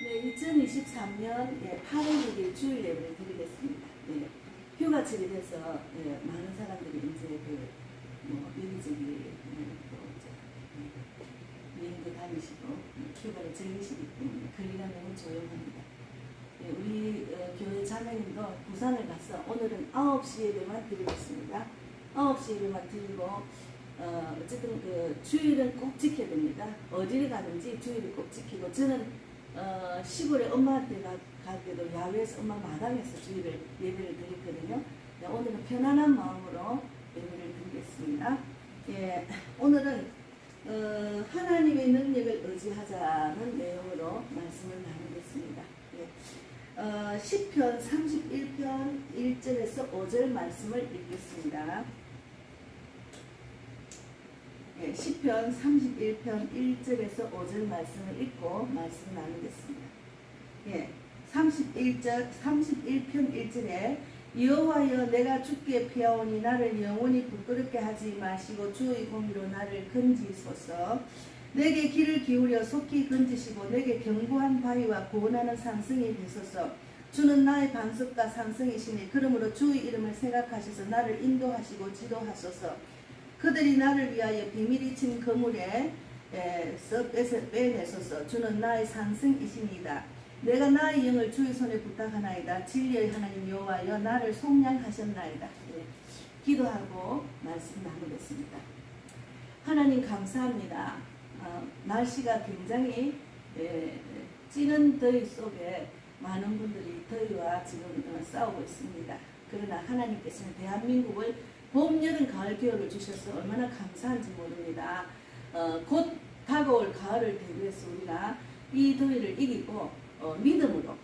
네, 2023년 8월 6일 주일 예배를 드리겠습니다. 네, 휴가철이 돼서 많은 사람들이 이제 여기저기 여행도 다니시고 휴가를 즐기시기 때문에 거리가 너무 조용합니다. 네, 우리 교회 자매님도 부산을 가서 오늘은 9시 예배만 드리겠습니다. 9시 예배만 드리고 어쨌든 주일은 꼭 지켜야 됩니다. 어디를 가든지 주일을 꼭 지키고, 저는 시골에 엄마한테 갈 때도 야외에서 엄마 마당에서 주일을 예배를 드리거든요. 네, 오늘은 편안한 마음으로 예배를 드리겠습니다. 예, 오늘은 하나님의 능력을 의지하자는 내용으로 말씀을 나누겠습니다. 예, 시편 31편 1절에서 5절 말씀을 읽겠습니다. 예, 시편 31편 1절에서 5절 말씀을 읽고 말씀 나누겠습니다. 예, 31편 1절에 여호와여 내가 주께 피하오니 나를 영원히 부끄럽게 하지 마시고 주의 공의로 나를 건지소서. 내게 귀를 기울여 속히 건지시고 내게 견고한 바위와 구원하는 산성이 되소서. 주는 나의 반석과 산성이시니 그러므로 주의 이름을 생각하셔서 나를 인도하시고 지도하소서. 그들이 나를 위하여 비밀이 친 그물에서 빼내소서. 주는 나의 산성이시니이다. 내가 나의 영을 주의 손에 부탁하나이다. 진리의 하나님 여호와여 나를 속량하셨나이다. 예, 기도하고 말씀 나누겠습니다. 하나님 감사합니다. 날씨가 굉장히 찌는 더위 속에 많은 분들이 더위와 지금 싸우고 있습니다. 그러나 하나님께서는 대한민국을 봄, 여름, 가을, 겨울을 주셔서 얼마나 감사한지 모릅니다. 곧 다가올 가을을 대비해서 우리가 이 더위를 이기고 믿음으로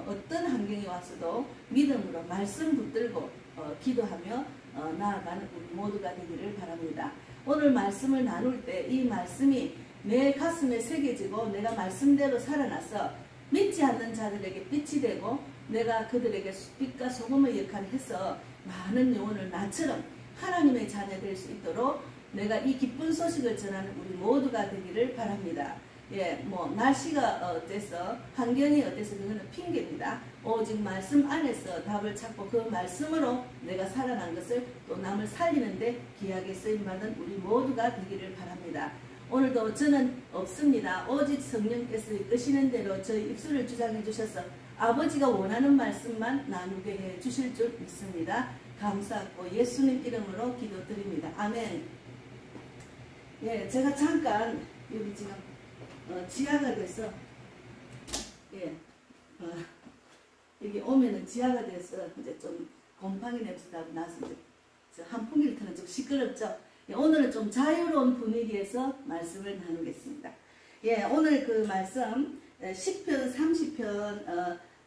어떤 환경이 왔어도 믿음으로 말씀 붙들고 기도하며 나아가는 우리 모두가 되기를 바랍니다. 오늘 말씀을 나눌 때 이 말씀이 내 가슴에 새겨지고 내가 말씀대로 살아나서 믿지 않는 자들에게 빛이 되고 내가 그들에게 빛과 소금의 역할을 해서 많은 영혼을 나처럼 하나님의 자녀 될 수 있도록 내가 이 기쁜 소식을 전하는 우리 모두가 되기를 바랍니다. 예, 날씨가 어때서 환경이 어때서 그거는 핑계입니다. 오직 말씀 안에서 답을 찾고 그 말씀으로 내가 살아난 것을 또 남을 살리는데 귀하게 쓰임받은 우리 모두가 되기를 바랍니다. 오늘도 저는 없습니다. 오직 성령께서 이끄시는 대로 저희 입술을 주장해 주셔서 아버지가 원하는 말씀만 나누게 해 주실 줄 믿습니다. 감사하고 예수님 이름으로 기도드립니다. 아멘. 예, 제가 잠깐 여기 지금 지하가 돼서 여기 오면은 지하가 돼서 이제 좀 곰팡이 냄새가 나서 이제 한풍기를 트는 좀 시끄럽죠. 예, 오늘은 좀 자유로운 분위기에서 말씀을 나누겠습니다. 예, 오늘 그 말씀 시편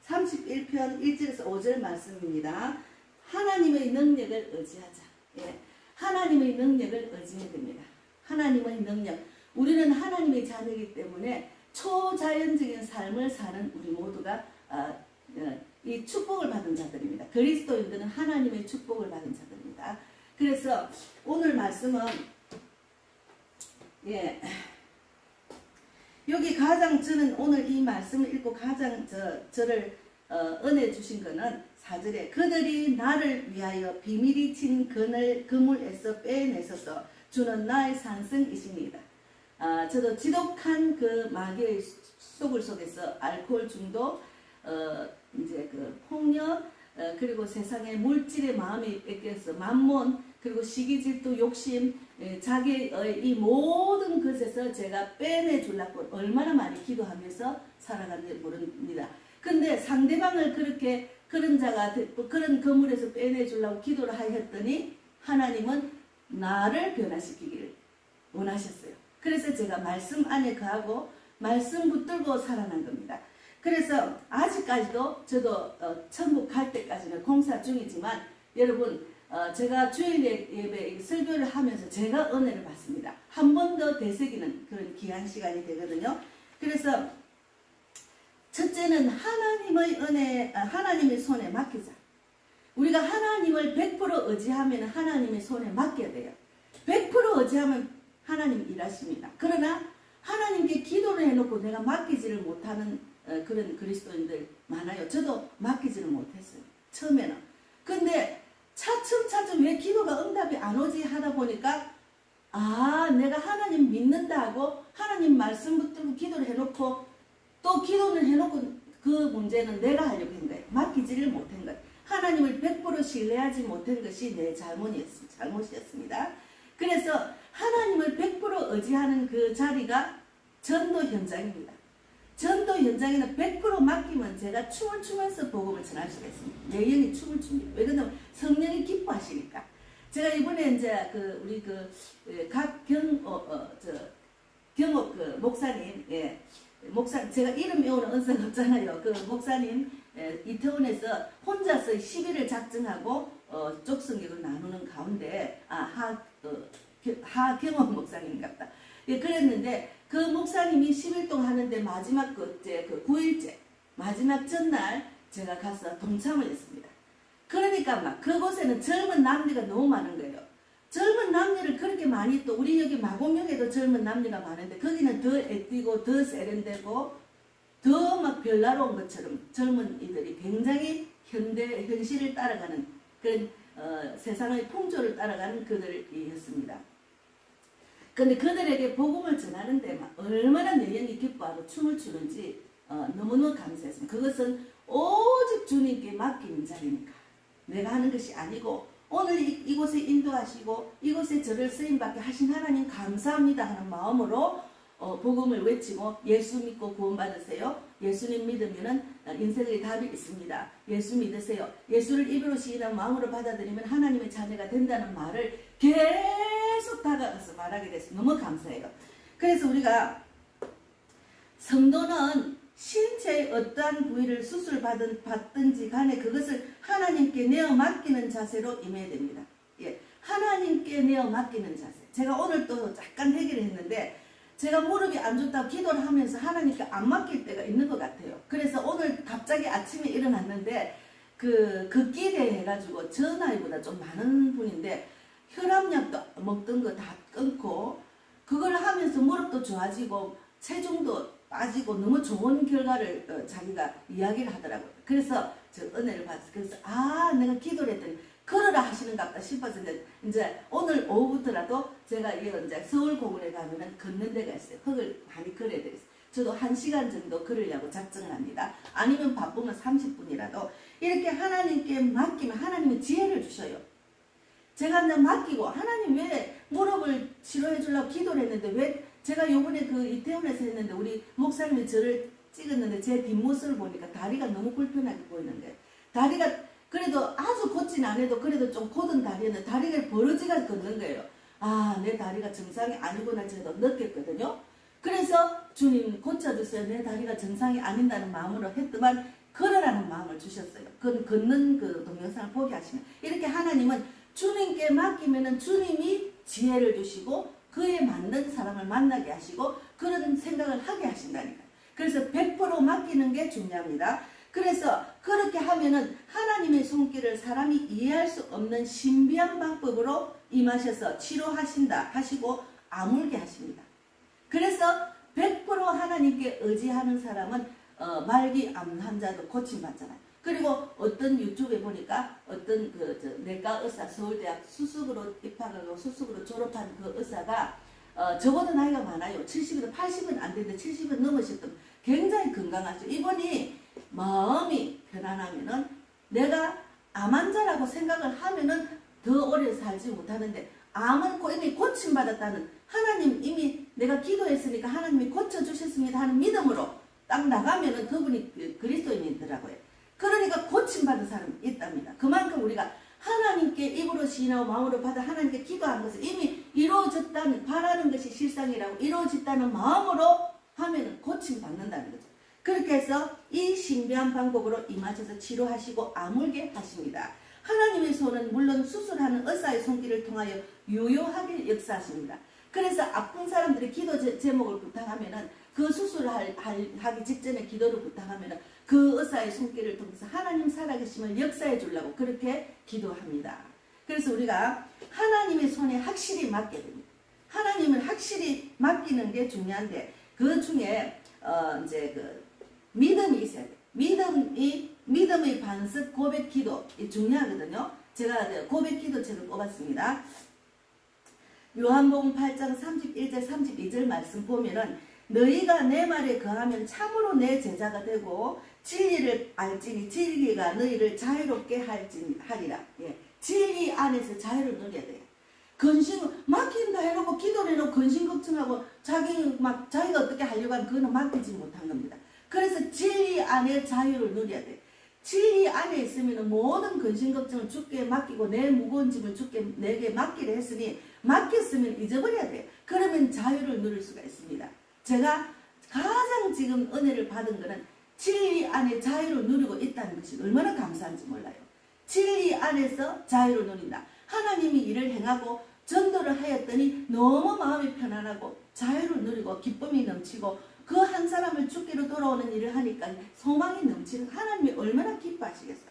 31편 1절에서 5절 말씀입니다. 하나님의 능력을 의지하자. 예, 하나님의 능력을 의지해야 됩니다. 하나님의 능력. 우리는 하나님의 자녀이기 때문에 초자연적인 삶을 사는 우리 모두가 이 축복을 받은 자들입니다. 그리스도인들은 하나님의 축복을 받은 자들입니다. 그래서 오늘 말씀은 여기 가장 저는 오늘 이 말씀을 읽고 가장 저를 은혜 주신 거는 4절에 그들이 나를 위하여 비밀이 친 그물에서 빼내서서 주는 나의 산성이십니다. 저도 지독한 그 마귀의 속을 속에서 알코올 중독, 이제 그 폭력, 그리고 세상의 물질의 마음이 뺏겨서 만몬, 그리고 시기, 질투, 욕심, 자기의 이 모든 것에서 제가 빼내주려고 얼마나 많이 기도하면서 살아가는지 모릅니다. 근데 상대방을 그렇게 그런 자가 그런 그물에서 빼내주려고 기도를 하였더니 하나님은 나를 변화시키기를 원하셨어요. 그래서 제가 말씀 안에 거하고 말씀 붙들고 살아난 겁니다. 그래서 아직까지도 저도 천국 갈 때까지는 공사 중이지만 여러분 제가 주일 예배 설교를 하면서 제가 은혜를 받습니다. 한 번 더 되새기는 그런 귀한 시간이 되거든요. 그래서 첫째는 하나님의 은혜, 하나님의 손에 맡기자. 우리가 하나님을 100% 의지하면 하나님의 손에 맡겨야 돼요. 100% 의지하면 하나님 일하십니다. 그러나 하나님께 기도를 해놓고 내가 맡기지를 못하는 그런 그리스도인들 많아요. 저도 맡기지는 못했어요. 처음에는. 근데 차츰차츰 왜 기도가 응답이 안 오지 하다 보니까 아, 내가 하나님 믿는다 하고 하나님 말씀 붙들고 기도를 해놓고 또 기도를 해놓고 그 문제는 내가 하려고 한 거예요. 맡기지를 못한 거예요. 하나님을 100% 신뢰하지 못한 것이 내 잘못이었습니다. 그래서 하나님을 100% 의지하는 그 자리가 전도 현장입니다. 전도 현장에는 100% 맡기면 제가 춤을 추면서 복음을 전할 수가 있습니다. 내 영이 춤을 춥니다. 왜 그러냐면 성령이 기뻐하시니까. 제가 이번에 이제 우리 경옥 목사님, 예, 제가 이름 외우는 은사가 없잖아요. 그 목사님, 이태원에서 혼자서 10일을 작정하고 쪽성격을 나누는 가운데 하경옥 목사님인갑다. 예, 그랬는데 그 목사님이 10일 동안 하는데 마지막 그 9일째 마지막 전날 제가 가서 동참을 했습니다. 그러니까 막 그곳에는 젊은 남녀가 너무 많은 거예요. 젊은 남녀를 그렇게 많이 또 우리 여기 마곡역에도 젊은 남녀가 많은데 거기는 더 애띠고 더 세련되고 더 막 별나라온 것처럼 젊은이들이 굉장히 현실을 따라가는 그런 세상의 풍조를 따라가는 그들이었습니다. 근데 그들에게 복음을 전하는데 막 얼마나 내 영이 기뻐하고 춤을 추는지 너무너무 감사했습니다. 그것은 오직 주님께 맡기는 자리니까 내가 하는 것이 아니고 오늘 이곳에 인도하시고 이곳에 저를 쓰임받게 하신 하나님 감사합니다 하는 마음으로 복음을 외치고 예수 믿고 구원받으세요. 예수님 믿으면 인생의 답이 있습니다. 예수 믿으세요. 예수를 입으로 시인한 마음으로 받아들이면 하나님의 자녀가 된다는 말을 계속 다가가서 말하게 돼서 너무 감사해요. 그래서 우리가 성도는 신체의 어떠한 부위를 수술받든지 간에 그것을 하나님께 내어 맡기는 자세로 임해야 됩니다. 예, 하나님께 내어 맡기는 자세. 제가 오늘 또 잠깐 얘기를 했는데 제가 무릎이 안 좋다고 기도를 하면서 하나님께 안 맡길 때가 있는 것 같아요. 그래서 오늘 갑자기 아침에 일어났는데 극기대 해가지고 저 나이보다 좀 많은 분인데 혈압약도 먹던 거 다 끊고 그걸 하면서 무릎도 좋아지고 체중도 빠지고 너무 좋은 결과를 자기가 이야기를 하더라고요. 그래서 저 은혜를 받았어요. 그래서 내가 기도를 했더니 걸어라 하시는갑다 싶어서 이제 오늘 오후부터라도 제가 이제 서울공원에 가면은 걷는 데가 있어요. 흙을 많이 걸어야 되겠어요. 저도 1시간 정도 걸으려고 작정을 합니다. 아니면 바쁘면 30분이라도 이렇게 하나님께 맡기면 하나님은 지혜를 주셔요. 제가 그냥 맡기고 하나님 왜 무릎을 치료해 주려고 기도를 했는데 왜 제가 요번에 이태원에서 했는데 우리 목사님이 저를 찍었는데 제 뒷모습을 보니까 다리가 너무 불편하게 보이는 거예요. 다리가 그래도 아주 걷진 않아도 그래도 좀 곧은 다리였는데 다리가 벌어지가 걷는 거예요. 내 다리가 정상이 아니구나 저도 느꼈거든요. 그래서 주님 고쳐주세요. 내 다리가 정상이 아닌다는 마음으로 했더만 걸으라는 마음을 주셨어요. 걷는 그 동영상을 보게 하시면 이렇게 하나님은 주님께 맡기면은 주님이 지혜를 주시고 그에 맞는 사람을 만나게 하시고 그런 생각을 하게 하신다니까요. 그래서 100% 맡기는 게 중요합니다. 그래서 그렇게 하면은 하나님의 손길을 사람이 이해할 수 없는 신비한 방법으로 임하셔서 치료하신다 하시고 아물게 하십니다. 그래서 100% 하나님께 의지하는 사람은 말기 암 환자도 고침받잖아요. 그리고 어떤 유튜브에 보니까 어떤 내과 의사 서울대학 수석으로 입학하고 수석으로 졸업한 그 의사가 저보다 나이가 많아요. 70은 80은 안 되는데 70은 넘으셨던 굉장히 건강하죠. 이분이 마음이 편안하면은 내가 암 환자라고 생각을 하면은 더 오래 살지 못하는데 암은 이미 고침받았다는 하나님 이미 내가 기도했으니까 하나님이 고쳐주셨습니다 하는 믿음으로 딱 나가면은 그분이 그리스도인이더라고요. 그러니까 고침받은 사람이 있답니다. 그만큼 우리가 하나님께 입으로 시인하고 마음으로 받아 하나님께 기도한 것을 이미 이루어졌다는 바라는 것이 실상이라고 이루어졌다는 마음으로 하면은 고침받는다는 거죠. 그렇게 해서 이 신비한 방법으로 임하셔서 치료하시고 아물게 하십니다. 하나님의 손은 물론 수술하는 의사의 손길을 통하여 유효하게 역사하십니다. 그래서 아픈 사람들이 기도 제목을 부탁하면은 그 수술을 하기 직전에 기도를 부탁하면은 그 의사의 손길을 통해서 하나님 살아계심을 역사해 주려고 그렇게 기도합니다. 그래서 우리가 하나님의 손에 확실히 맡게 됩니다. 하나님을 확실히 맡기는 게 중요한데 그 중에 이제 믿음이 있어야 돼. 믿음의 반석 고백 기도 중요하거든요. 제가 고백 기도 책을 뽑았습니다. 요한복음 8장 31절 32절 말씀 보면은 너희가 내 말에 거하면 참으로 내 제자가 되고 진리를 알지니 진리가 너희를 자유롭게 하리라. 예. 진리 안에서 자유를 누려야 돼요. 근심 맡긴다 해놓고 기도를 해놓고 근심 걱정하고 자기가 어떻게 하려고 하면 그거는 맡기지 못한 겁니다. 그래서 진리 안에 자유를 누려야 돼. 진리 안에 있으면 모든 근심 걱정을 주께 맡기고 내 무거운 짐을 주께 내게 맡기려 했으니 맡겼으면 잊어버려야 돼. 그러면 자유를 누릴 수가 있습니다. 제가 가장 지금 은혜를 받은 거는 진리 안에 자유를 누리고 있다는 것이 얼마나 감사한지 몰라요. 진리 안에서 자유를 누린다. 하나님이 일을 행하고 전도를 하였더니 너무 마음이 편안하고 자유를 누리고 기쁨이 넘치고 그 한 사람을 주께로 돌아오는 일을 하니까 소망이 넘치는 하나님이 얼마나 기뻐하시겠어요.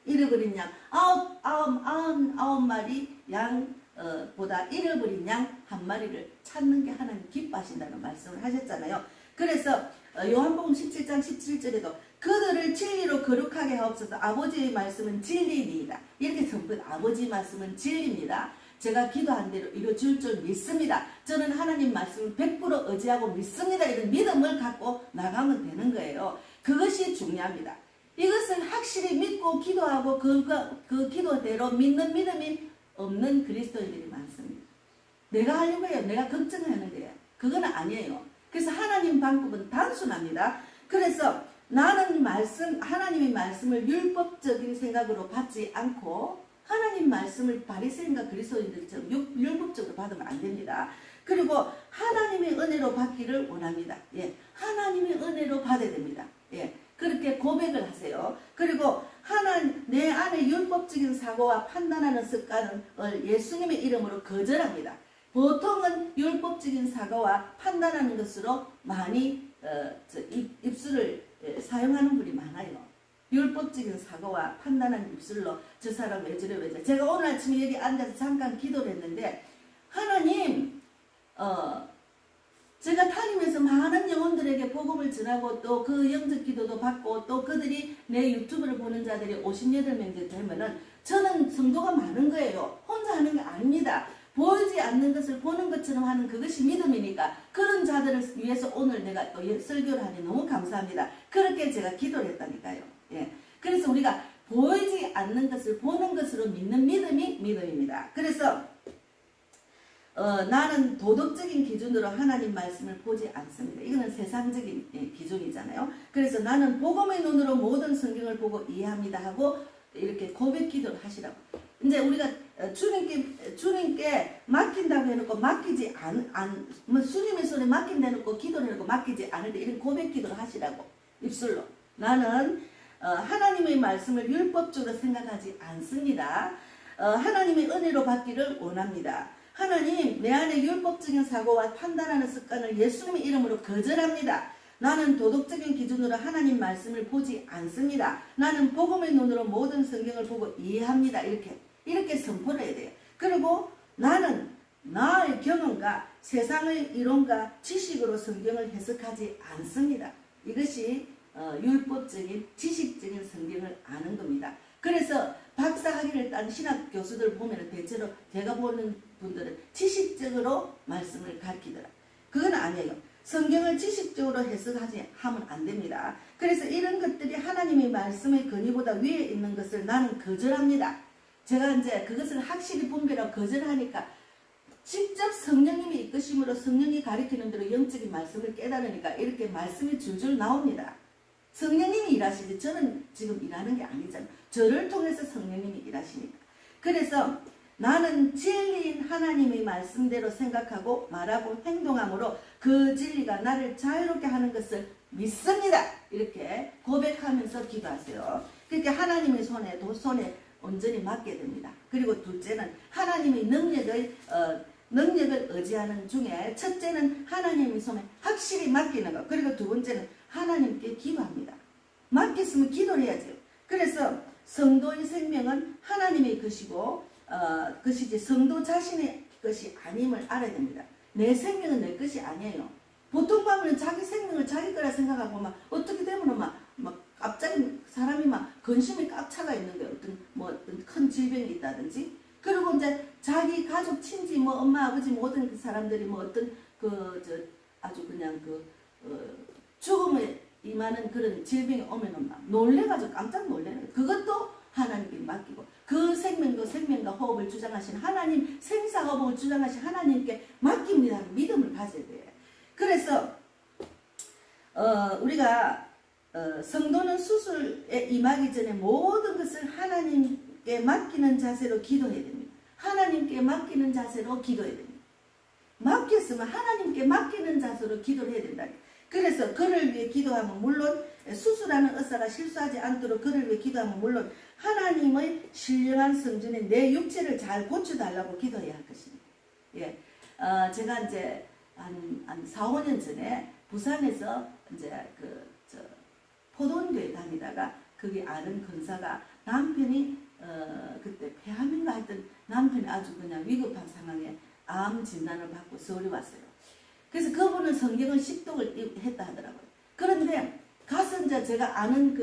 잃어버린 양 아홉 마리 양보다 잃어버린 양 한 마리를 찾는 게 하나님 기뻐하신다는 말씀을 하셨잖아요. 그래서 요한복음 17장 17절에도 그들을 진리로 거룩하게 하옵소서. 아버지의 말씀은 진리이다. 이렇게 선포해요. 아버지 말씀은 진리입니다. 제가 기도한 대로 이루어질 줄 믿습니다. 저는 하나님 말씀을 100% 의지하고 믿습니다. 이런 믿음을 갖고 나가면 되는 거예요. 그것이 중요합니다. 이것을 확실히 믿고 기도하고 그 기도대로 믿는 믿음이 없는 그리스도인들이 많습니다. 내가 하려고 해요. 내가 걱정하는 거예요. 그건 아니에요. 그래서 하나님 방법은 단순합니다. 그래서 나는 하나님의 말씀을 율법적인 생각으로 받지 않고 하나님 말씀을 바리새인과 그리스도인들처럼 율법적으로 받으면 안 됩니다. 그리고 하나님의 은혜로 받기를 원합니다. 예, 하나님의 은혜로 받아야 됩니다. 예, 그렇게 고백을 하세요. 그리고 내 안에 율법적인 사고와 판단하는 습관을 예수님의 이름으로 거절합니다. 보통은 율법적인 사고와 판단하는 것으로 많이 입술을 사용하는 분이 많아요. 율법적인 사고와 판단하는 입술로 저 사람 왜 저래 왜 저래. 제가 오늘 아침에 여기 앉아서 잠깐 기도를 했는데 하나님 제가 타임에서 많은 영혼들에게 복음을 전하고 또 그 영적 기도도 받고 또 그들이 내 유튜브를 보는 자들이 58명 되면은 저는 성도가 많은 거예요. 혼자 하는 게 아닙니다. 보이지 않는 것을 보는 것처럼 하는 그것이 믿음이니까 그런 자들을 위해서 오늘 내가 또 설교를 하니 너무 감사합니다. 그렇게 제가 기도를 했다니까요. 예. 그래서 우리가 보이지 않는 것을 보는 것으로 믿는 믿음이 믿음입니다. 그래서 나는 도덕적인 기준으로 하나님 말씀을 보지 않습니다. 이거는 세상적인 기준이잖아요. 그래서 나는 복음의 눈으로 모든 성경을 보고 이해합니다 하고 이렇게 고백 기도를 하시라고. 이제 우리가 주님께 맡긴다고 해놓고 맡기지 주님의 손에 맡긴다 해놓고 기도를 해놓고 맡기지 않을 때 이런 고백 기도를 하시라고. 입술로. 나는 하나님의 말씀을 율법적으로 생각하지 않습니다. 하나님의 은혜로 받기를 원합니다. 하나님, 내 안에 율법적인 사고와 판단하는 습관을 예수님의 이름으로 거절합니다. 나는 도덕적인 기준으로 하나님 말씀을 보지 않습니다. 나는 복음의 눈으로 모든 성경을 보고 이해합니다. 이렇게 선포를 해야 돼요. 그리고 나는 나의 경험과 세상의 이론과 지식으로 성경을 해석하지 않습니다. 이것이 율법적인 지식적인 성경을 아는 겁니다. 그래서 박사학위를 딴 신학 교수들 보면 대체로 제가 보는 분들은 지식적으로 말씀을 가르치더라. 그건 아니에요. 성경을 지식적으로 하면 안 됩니다. 그래서 이런 것들이 하나님의 말씀의 권위보다 위에 있는 것을 나는 거절합니다. 제가 이제 그것을 확실히 분별하고 거절하니까 직접 성령님이 이끄심으로 성령이 가리키는 대로 영적인 말씀을 깨달으니까 이렇게 말씀이 줄줄 나옵니다. 성령님이 일하시지 저는 지금 일하는 게 아니잖아요. 저를 통해서 성령님이 일하시니까. 그래서 나는 진리인 하나님의 말씀대로 생각하고 말하고 행동함으로 그 진리가 나를 자유롭게 하는 것을 믿습니다. 이렇게 고백하면서 기도하세요. 그렇게 하나님의 손에 온전히 맡게 됩니다. 그리고 둘째는 하나님의 능력을 의지하는 중에 첫째는 하나님의 손에 확실히 맡기는 것. 그리고 두 번째는 하나님께 기도합니다. 맡겼으면 기도를 해야죠. 그래서 성도의 생명은 하나님의 것이고 것이지 성도 자신의 것이 아님을 알아야 됩니다. 내 생명은 내 것이 아니에요. 보통 가면 자기 생명을 자기 거라 생각하고 막 어떻게 되면 막 갑자기 사람이 막 근심이 꽉 차가 있는 거예요. 어떤 큰 질병이 있다든지. 그리고 이제 자기 가족 친지 뭐 엄마 아버지 모든 그 사람들이 뭐 어떤 아주 그냥 죽음에 임하는 그런 질병이 오면은 막 놀래가지고 깜짝 놀래는 거예요. 그것도 하나님께 맡기고 그 생명과 호흡을 주장하신 하나님, 생사 호흡을 주장하신 하나님께 맡깁니다 하는 믿음을 가져야 돼요. 그래서 우리가 성도는 수술에 임하기 전에 모든 것을 하나님께 맡기는 자세로 기도해야 됩니다. 하나님께 맡기는 자세로 기도해야 됩니다. 맡겼으면 하나님께 맡기는 자세로 기도를 해야 된다. 그래서 그를 위해 기도하면 물론 수술하는 의사가 실수하지 않도록 그를 위해 기도하면 물론 하나님의 신령한 성전에 내 육체를 잘 고쳐달라고 기도해야 할 것입니다. 예, 제가 이제 한 4, 5년 전에 부산에서 이제 포도원교회 다니다가 거기 아는 권사가 남편이 그때 폐암인가 하여튼 남편이 아주 그냥 위급한 상황에 암 진단을 받고 서울에 왔어요. 그래서 그분은 성경을 식독을 했다 하더라고요. 그런데 가서 이제 제가 아는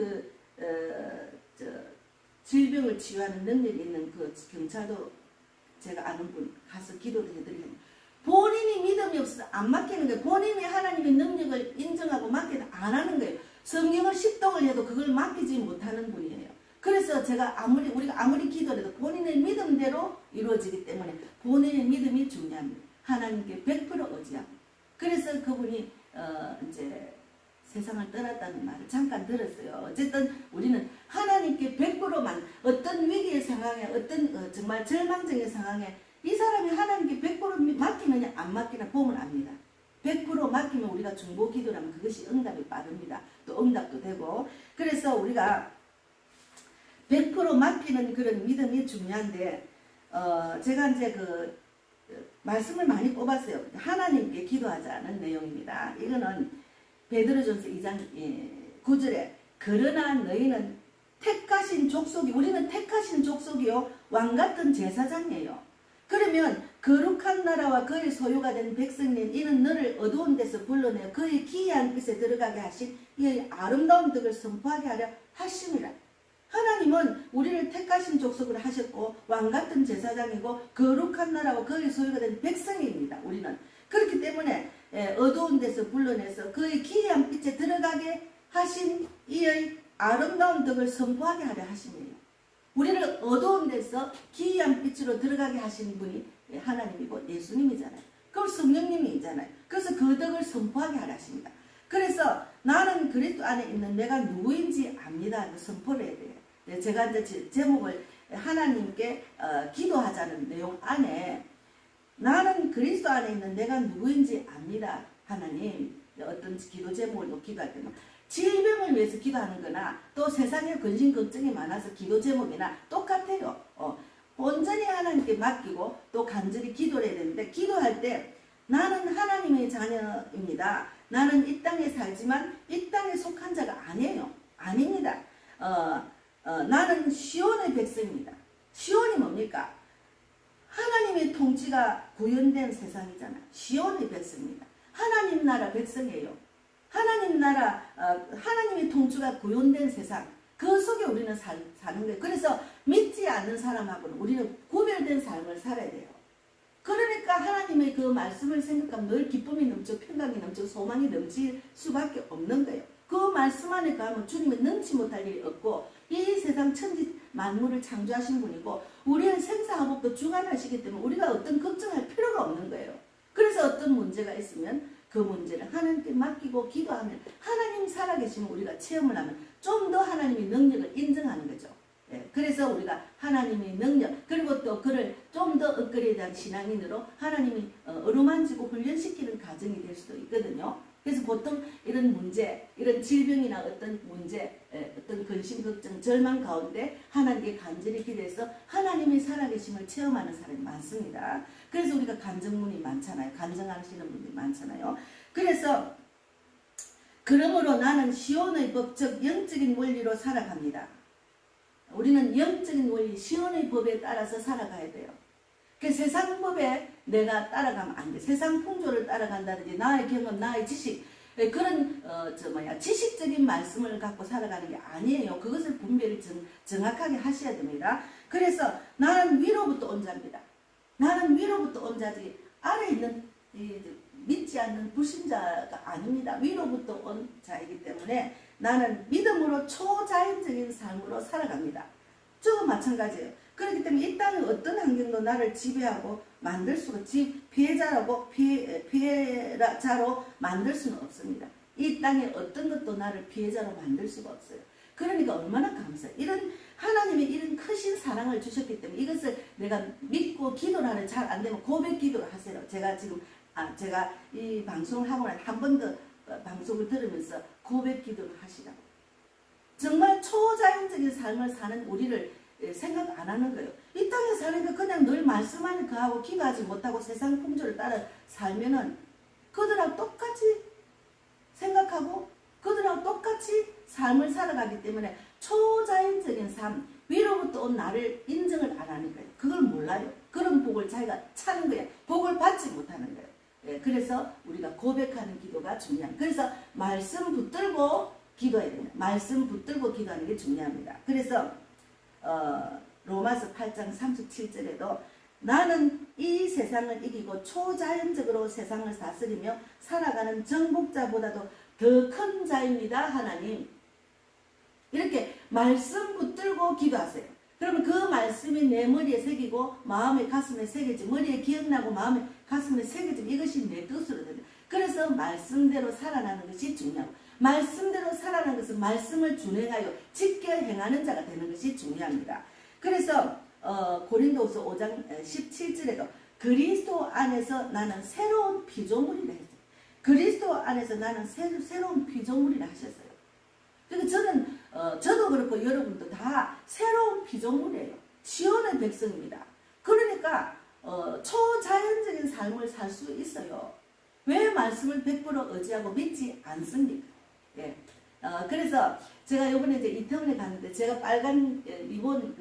질병을 치유하는 능력이 있는 그 경찰도 제가 아는 분 가서 기도를 해드리면 본인이 믿음이 없어서 안 맡기는 거예요. 본인이 하나님의 능력을 인정하고 맡기도 안 하는 거예요. 성경을 식독을 해도 그걸 맡기지 못하는 분이에요. 그래서 제가 우리가 아무리 기도를 해도 본인의 믿음대로 이루어지기 때문에 본인의 믿음이 중요합니다. 하나님께 100% 의지합니다. 그래서 그분이 이제 세상을 떠났다는 말을 잠깐 들었어요. 어쨌든 우리는 하나님께 100%만 어떤 위기의 상황에 어떤 정말 절망적인 상황에 이 사람이 하나님께 100% 맡기느냐 안 맡기나 보면 압니다. 100% 맡기면 우리가 중보기도라면 그것이 응답이 빠릅니다. 또 응답도 되고. 그래서 우리가 100% 맡기는 그런 믿음이 중요한데 제가 이제 말씀을 많이 뽑았어요. 하나님께 기도하자는 내용입니다. 이거는 베드로전서 2장 9절에 그러나 너희는 택하신 족속이 우리는 택하신 족속이요 왕같은 제사장이에요. 그러면 거룩한 나라와 그의 소유가 된 백성님 이는 너를 어두운 데서 불러내어 그의 기이한 빛에 들어가게 하신 이의 아름다운 덕을 선포하게 하려 하심이라. 하나님은 우리를 택하신 족속으로 하셨고 왕같은 제사장이고 거룩한 나라와 그의 소유가 된 백성입니다. 우리는 그렇기 때문에 어두운 데서 불러내서 그의 기이한 빛에 들어가게 하신 이의 아름다운 덕을 선포하게 하려 하심이에요. 우리를 어두운 데서 기이한 빛으로 들어가게 하신 분이 하나님이고 예수님이잖아요. 그럼 성령님이잖아요. 그래서 그 덕을 선포하게 하려 하십니다. 그래서 나는 그리스도 안에 있는 내가 누구인지 압니다. 선포를 해야 돼요. 제가 이제 제목을 하나님께 기도하자는 내용 안에 나는 그리스도 안에 있는 내가 누구인지 압니다. 하나님 어떤 기도 제목을 기도할 때는 질병을 위해서 기도하는 거나 또 세상에 근심 걱정이 많아서 기도 제목이나 똑같아요. 온전히 하나님께 맡기고 또 간절히 기도를 해야 되는데 기도할 때 나는 하나님의 자녀입니다. 나는 이 땅에 살지만 이 땅에 속한 자가 아니에요. 아닙니다. 나는 시온의 백성입니다. 시온이 뭡니까? 하나님의 통치가 구현된 세상이잖아요. 시온의 백성입니다. 하나님 나라 백성이에요. 하나님 나라, 하나님의 통치가 구현된 세상, 그 속에 우리는 사는 거예요. 그래서 믿지 않는 사람하고는 우리는 구별된 삶을 살아야 돼요. 그러니까 하나님의 그 말씀을 생각하면 늘 기쁨이 넘치고 평강이 넘치고 소망이 넘칠 수밖에 없는 거예요. 그 말씀 안에 가면 주님은 능치 못할 일이 없고 이 세상 천지 만물을 창조하신 분이고 우리의 생사화복도 주관하시기 때문에 우리가 어떤 걱정할 필요가 없는 거예요. 그래서 어떤 문제가 있으면 그 문제를 하나님께 맡기고 기도하면 하나님 살아계시면 우리가 체험을 하면 좀 더 하나님의 능력을 인정하는 거죠. 그래서 우리가 하나님의 능력 그리고 또 그를 좀 더 업그레이드한 신앙인으로 하나님이 어루만지고 훈련시키는 과정이 될 수도 있거든요. 그래서 보통 이런 문제, 이런 질병이나 어떤 문제, 어떤 근심, 걱정, 절망 가운데 하나님께 간절히 기도해서 하나님의 살아계심을 체험하는 사람이 많습니다. 그래서 우리가 간증문이 많잖아요. 간증하시는 분들이 많잖아요. 그래서 그러므로 나는 시온의 법적 영적인 원리로 살아갑니다. 우리는 영적인 원리, 시온의 법에 따라서 살아가야 돼요. 그 세상 법에 내가 따라가면 안 돼. 세상 풍조를 따라간다든지 나의 경험, 나의 지식, 그런 지식적인 말씀을 갖고 살아가는 게 아니에요. 그것을 분별이 정확하게 하셔야 됩니다. 그래서 나는 위로부터 온 자입니다. 나는 위로부터 온 자지 아래 있는 믿지 않는 불신자가 아닙니다. 위로부터 온 자이기 때문에 나는 믿음으로 초자연적인 삶으로 살아갑니다. 저도 마찬가지예요. 그렇기 때문에 이 땅의 어떤 환경도 나를 지배하고 만들 수가, 피해자로 만들 수는 없습니다. 이 땅의 어떤 것도 나를 피해자로 만들 수가 없어요. 그러니까 얼마나 감사해요. 이런 하나님이 이런 크신 사랑을 주셨기 때문에 이것을 내가 믿고 기도를 하는 잘 안 되면 고백 기도를 하세요. 제가 지금 제가 이 방송을 하고 한 번 더 방송을 들으면서 고백 기도를 하시라고. 정말 초자연적인 삶을 사는 우리를 생각 안 하는 거예요. 이 땅에 사니까 그냥 늘 말씀만 그하고 기도하지 못하고 세상 풍조를 따라 살면은 그들하고 똑같이 생각하고 그들하고 똑같이 삶을 살아가기 때문에 초자연적인 삶, 위로부터 온 나를 인정을 안 하는 거예요. 그걸 몰라요. 그런 복을 자기가 차는 거예요. 복을 받지 못하는 거예요. 그래서 우리가 고백하는 기도가 중요합니다. 그래서 말씀 붙들고 기도해야 됩니다. 말씀 붙들고 기도하는 게 중요합니다. 그래서 로마서 8장 37절에도 나는 이 세상을 이기고 초자연적으로 세상을 다스리며 살아가는 정복자보다도 더 큰 자입니다. 하나님. 이렇게 말씀 붙들고 기도하세요. 그러면 그 말씀이 내 머리에 새기고 마음의 가슴에 새겨지, 머리에 기억나고 마음의 가슴에 새겨지면 이것이 내 뜻으로 됩니다. 그래서 말씀대로 살아나는 것이 중요하고, 말씀대로 살아나는 것은 말씀을 준행하여 지켜 행하는 자가 되는 것이 중요합니다. 그래서 고린도후서 5장 17절에도 그리스도 안에서 나는 새로운 피조물이라 했어요. 그리스도 안에서 나는 새로운 피조물이라 하셨어요. 그러니까 저는 저도 그렇고 여러분도 다 새로운 피조물이에요. 시온의 백성입니다. 그러니까 초자연적인 삶을 살 수 있어요. 왜 말씀을 100% 의지하고 믿지 않습니까? 예. 그래서 제가 이번에 이제 이태원에 갔는데 제가 빨간 리본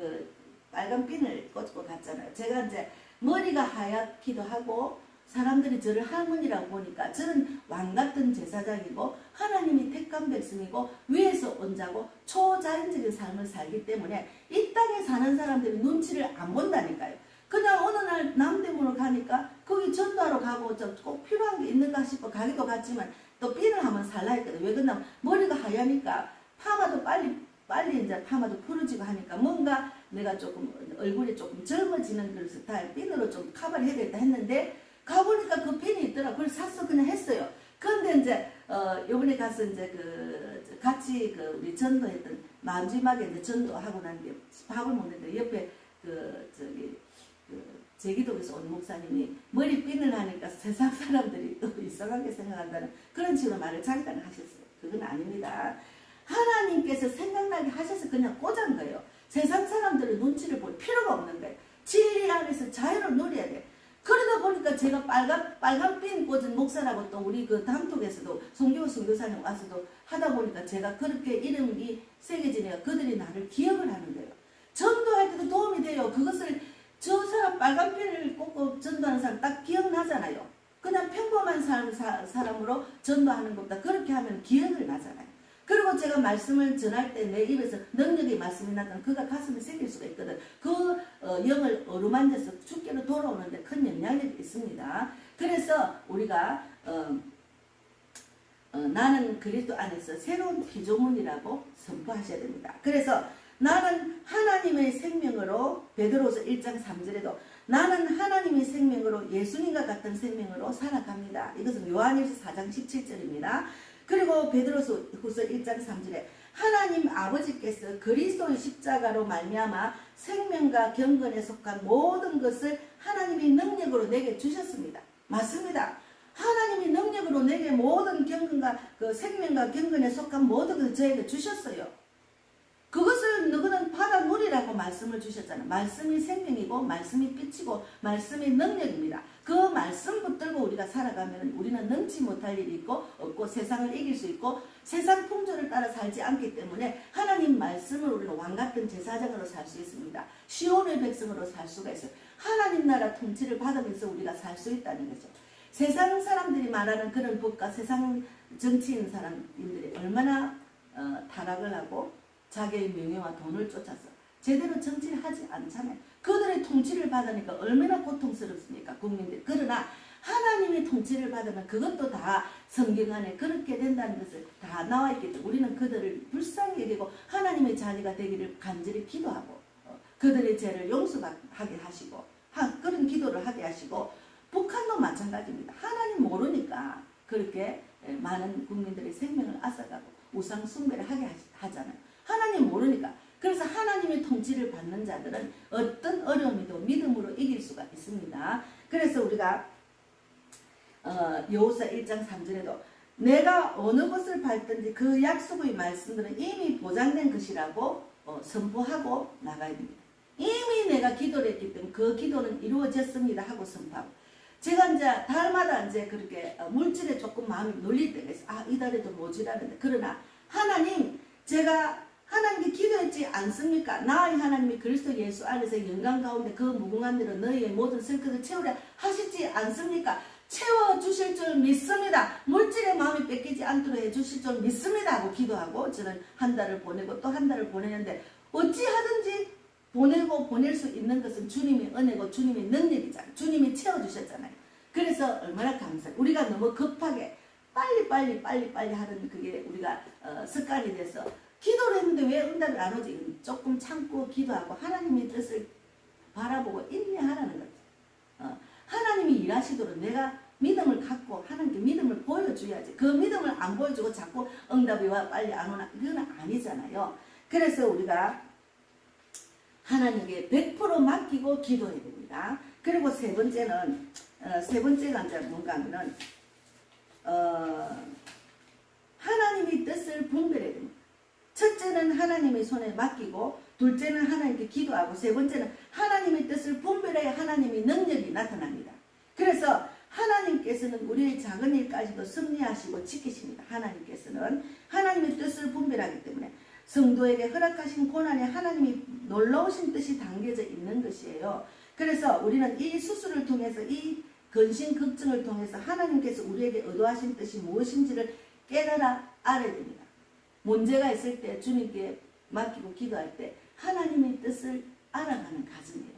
빨간 핀을 꽂고 갔잖아요. 제가 이제 머리가 하얗기도 하고 사람들이 저를 할머니라고 보니까 저는 왕같은 제사장이고 하나님이 택한 백성이고 위에서 온 자고 초자연적인 삶을 살기 때문에 이 땅에 사는 사람들이 눈치를 안 본다니까요. 그냥 어느 날 남대문으로 가니까 거기 전도하러 가고 꼭 필요한 게 있는가 싶어 가기도 갔지만 또 핀을 한번 살라 했거든. 왜 그러냐면 머리가 하얘니까 파마도 빨리 이제 파마도 풀어지고 하니까 뭔가 내가 조금 얼굴이 조금 젊어지는 그런 스타일 핀으로 좀 커버를 해야겠다 했는데 가보니까 그 핀이 있더라. 그걸 사서 그냥 했어요. 그런데 이제 요번에 가서 이제 같이 우리 전도했던 마지막에 이제 전도하고 난 게 밥을 먹는데 옆에 제기도에서 온 목사님이 머리핀을 하니까 세상 사람들이 또 이상하게 생각한다는 그런 식으로 말을 잠깐 하셨어요. 그건 아닙니다. 하나님께서 생각나게 하셔서 그냥 꽂은 거예요. 세상 사람들의 눈치를 볼 필요가 없는 거예요. 진리 안에서 자유를 누려야 돼. 그러다 보니까 제가 빨간 핀 꽂은 목사라고 또 우리 담톡에서도 송교 선교사님 와서도 하다 보니까 제가 그렇게 이름이 새겨지니까 그들이 나를 기억을 하는 거예요. 전도할 때도 도움이 돼요. 그것을 저 사람 빨간 핀을 꽂고 전도하는 사람 딱 기억나잖아요. 그냥 평범한 사람으로 전도하는 것보다 그렇게 하면 기억을 나잖아요. 그리고 제가 말씀을 전할 때 내 입에서 능력의 말씀이 나타나면 그가 가슴에 새길 수가 있거든. 그 영을 어루만져서 주께로 돌아오는데 큰 영향력이 있습니다. 그래서 우리가 나는 그리스도 안에서 새로운 피조물이라고 선포하셔야 됩니다. 그래서 나는 하나님의 생명으로 베드로서 1장 3절에도 나는 하나님의 생명으로 예수님과 같은 생명으로 살아갑니다. 이것은 요한일서 4장 17절입니다. 그리고 베드로서 후서 1장 3절에 하나님 아버지께서 그리스도의 십자가로 말미암아 생명과 경건에 속한 모든 것을 하나님의 능력으로 내게 주셨습니다. 맞습니다. 하나님이 능력으로 내게 모든 경건과 생명과 경건에 속한 모든 것을 저에게 주셨어요. 그것을 너희는 받아 누리라고 말씀을 주셨잖아요. 말씀이 생명이고 말씀이 빛이고 말씀이 능력입니다. 그 말씀 붙들고 우리가 살아가면 우리는 능치 못할 일이 있고 없고 세상을 이길 수 있고 세상 풍조를 따라 살지 않기 때문에 하나님 말씀을 우리는 왕같은 제사장으로 살 수 있습니다. 시온의 백성으로 살 수가 있어요. 하나님 나라 통치를 받으면서 우리가 살 수 있다는 거죠. 세상 사람들이 말하는 그런 법과 세상 정치인 사람들이 얼마나 타락을 하고 자기의 명예와 돈을 쫓아서 제대로 정치를 하지 않잖아요. 그들의 통치를 받으니까 얼마나 고통스럽습니까, 국민들. 그러나 하나님의 통치를 받으면 그것도 다 성경 안에 그렇게 된다는 것을 다 나와 있기 때문에 우리는 그들을 불쌍히 여기고 하나님의 자녀가 되기를 간절히 기도하고 그들의 죄를 용서하게 하시고 그런 기도를 하게 하시고, 북한도 마찬가지입니다. 하나님 모르니까 그렇게 많은 국민들의 생명을 앗아가고 우상 숭배를 하게 하잖아요. 하나님 모르니까. 그래서 하나님의 통치를 받는 자들은 어떤 어려움에도 믿음으로 이길 수가 있습니다. 그래서 우리가 여호수아 1장 3절에도 내가 어느 곳을 밟든지 그 약속의 말씀들은 이미 보장된 것이라고 선포하고 나가야 됩니다. 이미 내가 기도를 했기 때문에 그 기도는 이루어졌습니다 하고 선포하고, 제가 이제 달마다 이제 그렇게 물질에 조금 마음이 눌릴 때가 있어요. 이달에도 모자라는데. 그러나 하나님, 제가 하나님께 기도했지 않습니까? 나의 하나님이 그리스도 예수 안에서 영광 가운데 그 무궁한 대로 너희의 모든 슬픔을 채우려 하시지 않습니까? 채워주실 줄 믿습니다. 물질의 마음이 뺏기지 않도록 해주실 줄 믿습니다 하고 기도하고, 저는 한 달을 보내고 또 한 달을 보내는데 어찌하든지 보내고 보낼 수 있는 것은 주님의 은혜고 주님의 능력이잖아요. 주님이 채워주셨잖아요. 그래서 얼마나 감사해요. 우리가 너무 급하게 빨리 하는 그게 우리가 습관이 돼서 기도를 했는데 왜 응답이 안 오지? 조금 참고 기도하고 하나님의 뜻을 바라보고 인내하라는 거죠. 하나님이 일하시도록 내가 믿음을 갖고 하나님께 믿음을 보여줘야지. 그 믿음을 안 보여주고 자꾸 응답이 와 빨리 안 오나, 이건 아니잖아요. 그래서 우리가 하나님께 100% 맡기고 기도해야 됩니다. 그리고 세 번째가 이제 뭔가 하면은 하나님의 뜻을 분별해야 됩니다. 첫째는 하나님의 손에 맡기고, 둘째는 하나님께 기도하고, 세 번째는 하나님의 뜻을 분별해야 하나님의 능력이 나타납니다. 그래서 하나님께서는 우리의 작은 일까지도 섭리하시고 지키십니다. 하나님께서는 하나님의 뜻을 분별하기 때문에 성도에게 허락하신 고난에 하나님이 놀라우신 뜻이 담겨져 있는 것이에요. 그래서 우리는 이 수술을 통해서, 이 근심 걱정을 통해서 하나님께서 우리에게 의도하신 뜻이 무엇인지를 깨달아 알아야 됩니다. 문제가 있을 때 주님께 맡기고 기도할 때 하나님의 뜻을 알아가는 과정이에요.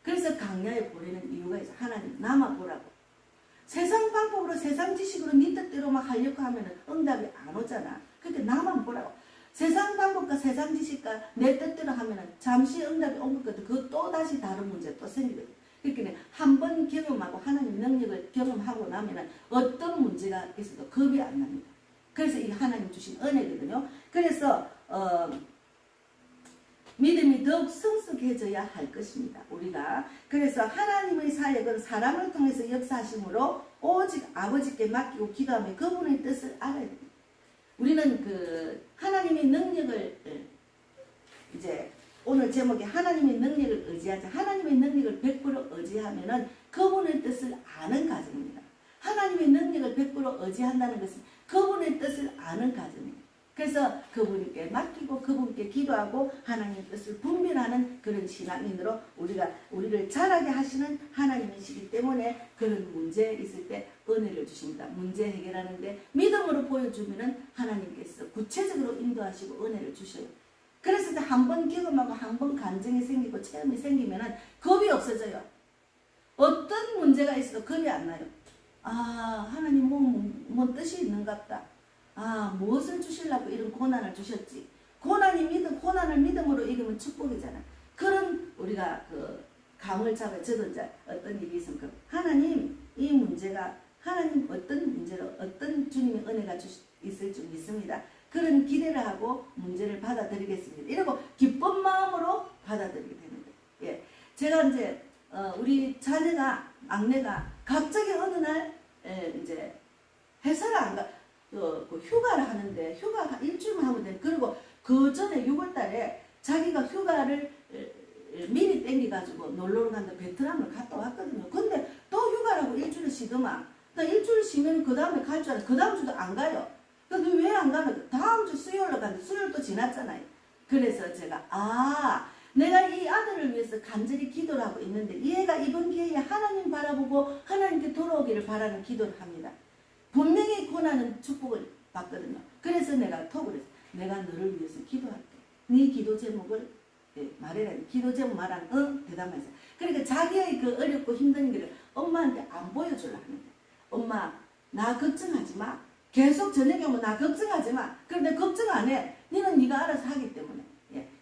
그래서 강야에 보내는 이유가 있어요. 하나님 나만 보라고. 세상 방법으로 세상 지식으로 네 뜻대로 막 하려고 하면 응답이 안 오잖아. 그러니까 나만 보라고. 세상 방법과 세상 지식과 내 뜻대로 하면 잠시 응답이 온 것 같아. 그거 또 다시 다른 문제 또 생기거든. 그러니까 한 번 경험하고 하나님 능력을 경험하고 나면 어떤 문제가 있어도 겁이 안 납니다. 그래서 이 하나님 주신 은혜거든요. 그래서 믿음이 더욱 성숙해져야 할 것입니다. 우리가. 그래서 하나님의 사역은 사람을 통해서 역사하심으로 오직 아버지께 맡기고 기도하며 그분의 뜻을 알아야 됩니다. 우리는 하나님의 능력을 이제 오늘 제목이 하나님의 능력을 의지하자. 하나님의 능력을 100% 의지하면은 그분의 뜻을 아는 과정입니다. 하나님의 능력을 100% 의지한다는 것은 그분의 뜻을 아는 과정입니다. 그래서 그분께 맡기고 그분께 기도하고 하나님의 뜻을 분별하는 그런 신앙인으로 우리를 자라게 하시는 하나님이시기 때문에 그런 문제 있을 때 은혜를 주십니다. 문제 해결하는데 믿음으로 보여주면은 하나님께서 구체적으로 인도하시고 은혜를 주셔요. 그래서 한 번 경험하고 한 번 감정이 생기고 체험이 생기면은 겁이 없어져요. 어떤 문제가 있어도 겁이 안 나요. 하나님 뭔 뜻이 있는갑다. 무엇을 주시려고 이런 고난을 주셨지. 고난을 믿음으로 이기면 축복이잖아. 그런 우리가 감을 잡아. 저도 이제 어떤 일이 있으면 하나님 이 문제가 하나님 어떤 문제로 어떤 주님의 은혜가 있을 줄 믿습니다. 그런 기대를 하고 문제를 받아들이겠습니다. 이러고 기쁜 마음으로 받아들이게 되는 거예요. 예. 제가 이제 우리 자녀가 막내가 갑자기 어느 날 이제 회사를 안 가. 휴가를 하는데 휴가 일주일만 하면 돼. 그리고 그 전에 6월달에 자기가 휴가를 미리 땡겨가지고 놀러 간다 베트남을 갔다 왔거든요. 근데 또 휴가라고 일주일 쉬더만. 일주일 쉬면 그 다음에 갈 줄 알았는데 그 다음 주도 안 가요. 근데 왜 안 가는? 다음 주 수요일로 갔는데 수요일 또 지났잖아요. 그래서 제가 내가 이 아들을 위해서 간절히 기도를 하고 있는데 얘가 이번 기회에 하나님 바라보고 하나님께 돌아오기를 바라는 기도를 합니다. 분명히 고난은 축복을 받거든요. 그래서 내가 톡을 했어. 내가 너를 위해서 기도할게. 네 기도 제목을 말해라. 기도 제목 말하는 응? 대답하세요. 그러니까 자기의 그 어렵고 힘든 길을 엄마한테 안 보여주려고 하는데 엄마 나 걱정하지 마. 계속 저녁에 오면 나 걱정하지 마. 그런데 걱정 안 해. 너는 네가 알아서 하기 때문에.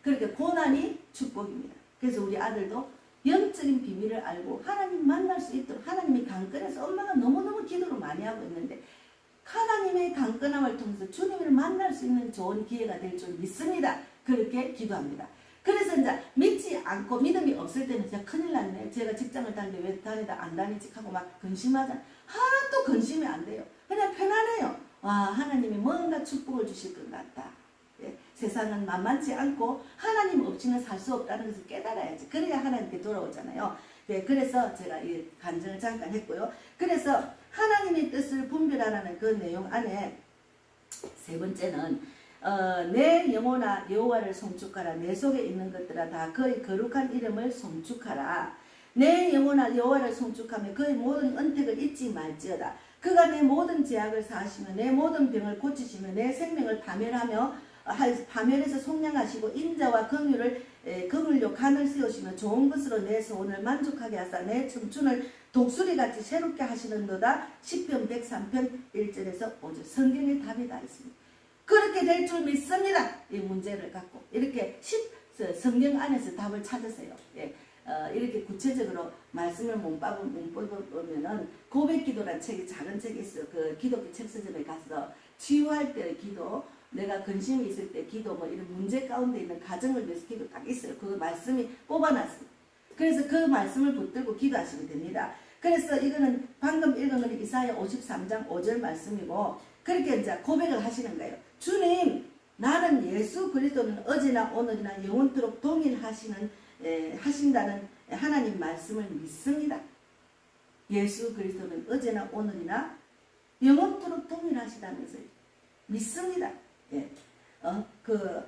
그러니까 고난이 축복입니다. 그래서 우리 아들도 영적인 비밀을 알고 하나님 만날 수 있도록 하나님이 강건해서 엄마가 너무너무 기도를 많이 하고 있는데 하나님의 강건함을 통해서 주님을 만날 수 있는 좋은 기회가 될 줄 믿습니다. 그렇게 기도합니다. 그래서 이제 믿지 않고 믿음이 없을 때는 진짜 큰일 났네. 제가 직장을 다니는데 왜 다니다 안 다니지 하고 막 근심하잖아. 하나도 근심이 안 돼요. 그냥 편안해요. 와, 하나님이 뭔가 축복을 주실 것 같다. 세상은 만만치 않고 하나님 없이는 살 수 없다는 것을 깨달아야지. 그래야 하나님께 돌아오잖아요. 그래서 제가 이 간증을 잠깐 했고요. 그래서 하나님의 뜻을 분별하라는 그 내용 안에 세 번째는 내 영혼아 여호와를 송축하라. 내 속에 있는 것들아 다 그의 거룩한 이름을 송축하라. 내 영혼아 여호와를 송축하며 그의 모든 은택을 잊지 말지어다. 그가 내 모든 죄악을 사하시며 내 모든 병을 고치시며 내 생명을 파멸해서 속량하시고 인자와 긍휼로 간을 세우시며 좋은 것으로 내 소원을 만족하게 하사 내 청춘을 독수리같이 새롭게 하시는도다. 시편 103편 1절에서 5절 성경의 답이 다 있습니다. 그렇게 될 줄 믿습니다. 이 문제를 갖고 이렇게 성경 안에서 답을 찾으세요. 이렇게 구체적으로 말씀을 문법보면은 고백기도라는 책이 작은 책이 있어요. 그 기독교 책서점에 가서 치유할 때의 기도, 내가 근심이 있을 때 기도, 뭐 이런 문제 가운데 있는 가정을 위해서 기도 딱 있어요. 그 말씀이 뽑아놨습니다. 그래서 그 말씀을 붙들고 기도하시면 됩니다. 그래서 이거는 방금 읽은 건 이사야 53장 5절 말씀이고 그렇게 이제 고백을 하시는 거예요. 주님, 나는 예수 그리스도는 어제나 오늘이나 영원토록 하신다는 하나님 말씀을 믿습니다. 예수 그리스도는 어제나 오늘이나 영원토록 동일하시다는 것을 믿습니다.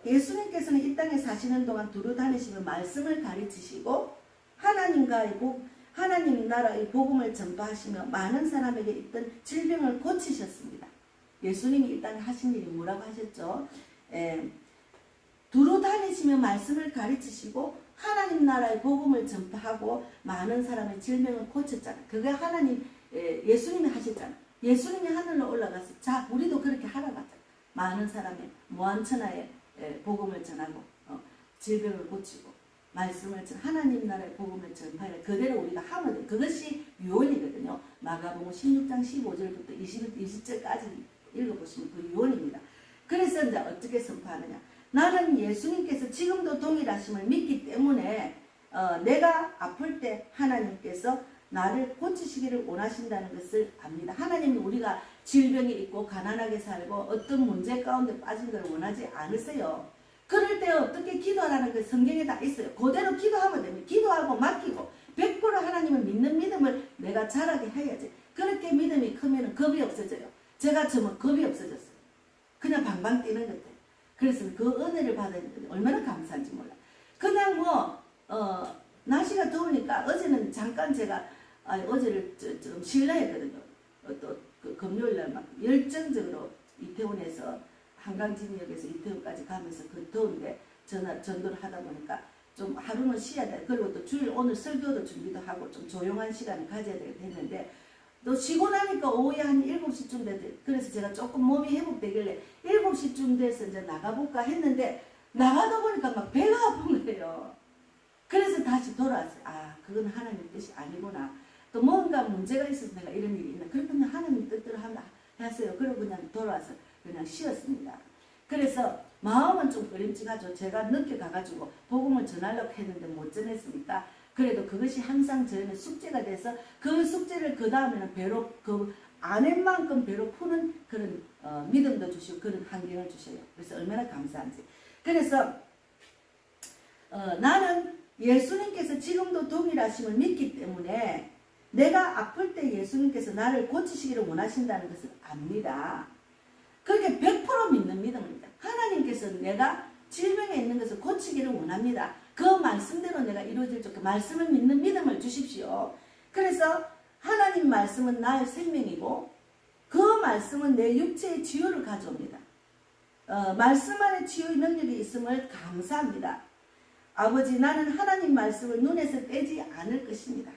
예수님께서는 이 땅에 사시는 동안 두루 다니시며 말씀을 가르치시고 하나님 나라의 복음을 전파하시며 많은 사람에게 있던 질병을 고치셨습니다. 예수님이 이 땅에 하신 일이 뭐라고 하셨죠? 두루 다니시며 말씀을 가르치시고 하나님 나라의 복음을 전파하고 많은 사람의 질병을 고쳤잖아. 그게 예수님이 하셨잖아. 예수님이 하늘로 올라가서 자 우리도 그렇게 하라고 하잖아. 많은 사람의 무한천하의 복음을 전하고 질병을 고치고 말씀을 하나님 나라의 복음을 전파해 그대로 우리가 하면 돼. 그것이 유언이거든요. 마가복음 16장 15절부터 20절까지 읽어보시면 그 유언입니다. 그래서 이제 어떻게 선포하느냐. 나는 예수님께서 지금도 동일하심을 믿기 때문에 내가 아플 때 하나님께서 나를 고치시기를 원하신다는 것을 압니다. 하나님은 우리가 질병이 있고 가난하게 살고 어떤 문제 가운데 빠진 걸 원하지 않으세요. 그럴 때 어떻게 기도하라는 게 성경에 다 있어요. 그대로 기도하면 됩니다. 기도하고 맡기고 100% 하나님을 믿는 믿음을 내가 자라게 해야지. 그렇게 믿음이 크면 겁이 없어져요. 제가 처음에 겁이 없어졌어요. 그냥 방방 뛰는 것들. 그래서 그 은혜를 받았는데 얼마나 감사한지 몰라. 그냥 날씨가 더우니까 어제는 잠깐 제가 어제를 좀 쉬려 했거든요. 또 그 금요일날 막 열정적으로 이태원에서 한강진역에서 이태원까지 가면서 그 더운데 전도를 하다 보니까 좀 하루는 쉬어야 돼. 그리고 또 주일 오늘 설교도 준비도 하고 좀 조용한 시간을 가져야 되겠는데 또 쉬고 나니까 오후에 한 7시쯤 됐대. 그래서 제가 조금 몸이 회복되길래 7시쯤 돼서 이제 나가볼까 했는데 나가다 보니까 막 배가 아픈 거예요. 그래서 다시 돌아왔어요. 아, 그건 하나님 뜻이 아니구나. 또 뭔가 문제가 있어서 내가 이런 일이 있나. 그러면 하나님 뜻대로 했어요. 그리고 그냥 돌아와서 그냥 쉬었습니다. 그래서 마음은 좀 꺼림직하죠. 제가 늦게 가가지고 복음을 전하려고 했는데 못 전했으니까 그래도 그것이 항상 저희는 숙제가 돼서 그 숙제를 그 다음에는 배로 그 아낸만큼 배로 푸는 그런 믿음도 주시고 그런 환경을 주셔요. 그래서 얼마나 감사한지. 그래서 나는 예수님께서 지금도 동일하심을 믿기 때문에 내가 아플 때 예수님께서 나를 고치시기를 원하신다는 것을 압니다. 그게 100% 믿는 믿음입니다. 하나님께서 내가 질병에 있는 것을 고치기를 원합니다. 그 말씀대로 내가 이루어질 줄, 그 말씀을 믿는 믿음을 주십시오. 그래서 하나님 말씀은 나의 생명이고 그 말씀은 내 육체의 치유를 가져옵니다. 말씀 안에 치유의 능력이 있음을 감사합니다. 아버지, 나는 하나님 말씀을 눈에서 떼지 않을 것입니다.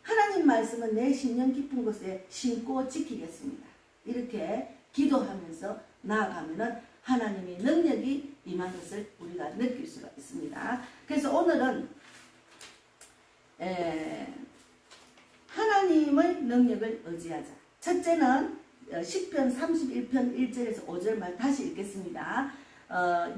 하나님 말씀은 내 심령 깊은 곳에 심고 지키겠습니다. 이렇게 기도하면서 나아가면은 하나님의 능력이 임한 것을 우리가 느낄 수가 있습니다. 그래서 오늘은 하나님의 능력을 의지하자. 첫째는 시편 31편 1절에서 5절 말 다시 읽겠습니다.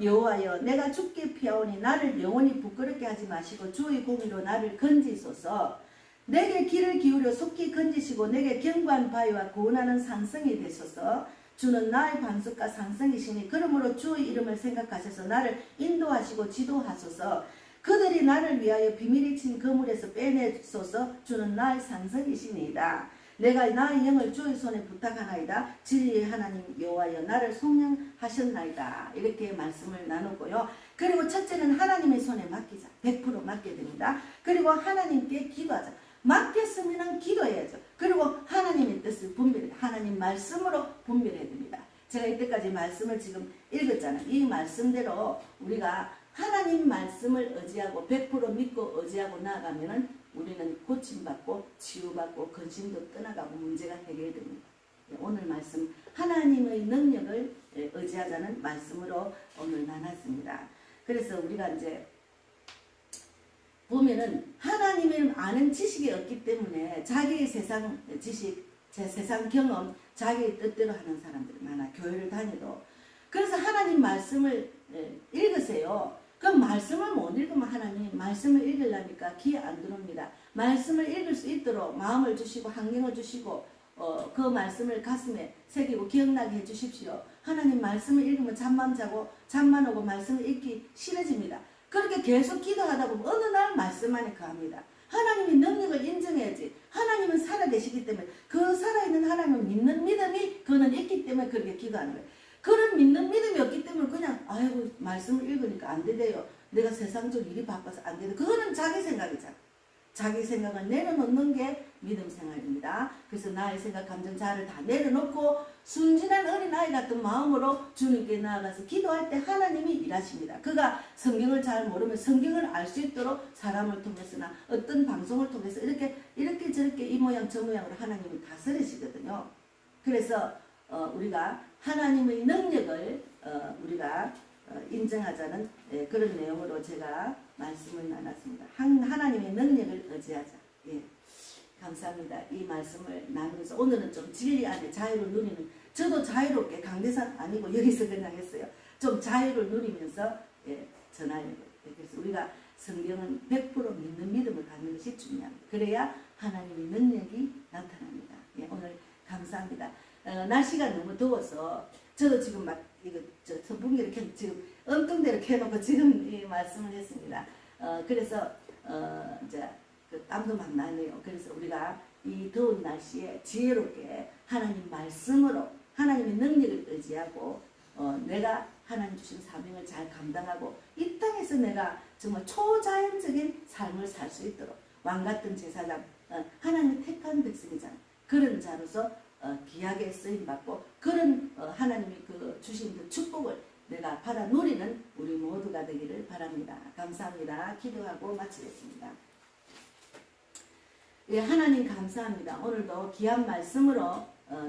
여호와여, 내가 죽게 피하오니 나를 영원히 부끄럽게 하지 마시고 주의 공의로 나를 건지소서. 내게 귀를 기울여 속히 건지시고 내게 견고한 바위와 구원하는 산성이 되소서. 주는 나의 반석과 산성이시니 그러므로 주의 이름을 생각하셔서 나를 인도하시고 지도하소서. 그들이 나를 위하여 비밀이 친 그물에서 빼내소서. 주는 나의 산성이시니이다. 내가 나의 영을 주의 손에 부탁하나이다. 진리의 하나님 여호와여, 나를 속량하셨나이다. 이렇게 말씀을 나누고요. 그리고 첫째는 하나님의 손에 맡기자. 100% 맡게 됩니다. 그리고 하나님께 기도하자. 맡겼으면 기도해야죠. 그리고 하나님의 뜻을 분별해야 됩니다. 하나님 말씀으로 분별해야 됩니다. 제가 이때까지 말씀을 지금 읽었잖아요. 이 말씀대로 우리가 하나님 말씀을 의지하고 100% 믿고 의지하고 나아가면은 우리는 고침받고 치유받고 근심도 떠나가고 문제가 해결됩니다. 오늘 말씀 하나님의 능력을 의지하자는 말씀으로 오늘 나눴습니다. 그래서 우리가 이제 보면은 하나님을 아는 지식이 없기 때문에 자기의 세상 지식, 세상 경험, 자기의 뜻대로 하는 사람들이 많아. 교회를 다녀도. 그래서 하나님 말씀을 읽으세요. 그럼 말씀을 못 읽으면 하나님 말씀을 읽으려니까 귀에 안 들어옵니다. 말씀을 읽을 수 있도록 마음을 주시고 환경을 주시고 그 말씀을 가슴에 새기고 기억나게 해주십시오. 하나님 말씀을 읽으면 잠만 자고 잠만 오고 말씀을 읽기 싫어집니다. 그렇게 계속 기도하다 보면 어느 날 말씀 안에 거합니다. 하나님의 능력을 인정해야지. 하나님은 살아계시기 때문에 그 살아있는 하나님을 믿는 믿음이 그는 있기 때문에 그렇게 기도하는 거예요. 그런 믿는 믿음이 없기 때문에 그냥 아이고 말씀을 읽으니까 안 되대요. 내가 세상적 일이 바빠서 안 되대. 그거는 자기 생각이잖아. 자기 생각을 내려놓는 게 믿음 생활입니다. 그래서 나의 생각, 감정, 자아를 다 내려놓고 순진한 어린아이 같은 마음으로 주님께 나아가서 기도할 때 하나님이 일하십니다. 그가 성경을 잘 모르면 성경을 알 수 있도록 사람을 통해서나 어떤 방송을 통해서 이렇게 저렇게 이 모양 저 모양으로 하나님을 다스리시거든요. 그래서 우리가 하나님의 능력을 우리가 인정하자는 그런 내용으로 제가 말씀을 나눴습니다. 하나님의 능력을 의지하자. 예, 감사합니다. 이 말씀을 나누면서 오늘은 좀 진리 안에 자유를 누리는, 저도 자유롭게 강대산 아니고 여기서 그냥 했어요. 좀 자유를 누리면서 전하려고. 그래서 우리가 성경은 100% 믿는 믿음을 갖는 것이 중요합니다. 그래야 하나님의 능력이 나타납니다. 예, 오늘 감사합니다. 날씨가 너무 더워서 저도 지금 막 이거 선풍기를 지금 엉뚱대로 켜놓고 지금 이 말씀을 했습니다. 그래서 이제 그 땀도 막 나네요. 그래서 우리가 이 더운 날씨에 지혜롭게 하나님 말씀으로 하나님의 능력을 의지하고 내가 하나님 주신 사명을 잘 감당하고 이 땅에서 내가 정말 초자연적인 삶을 살 수 있도록 왕같은 제사장, 하나님의 택한 백성이잖아. 그런 자로서 귀하게 쓰임받고 그런 하나님이 그 주신 그 축복을 내가 받아 누리는 우리 모두가 되기를 바랍니다. 감사합니다. 기도하고 마치겠습니다. 예, 하나님 감사합니다. 오늘도 귀한 말씀으로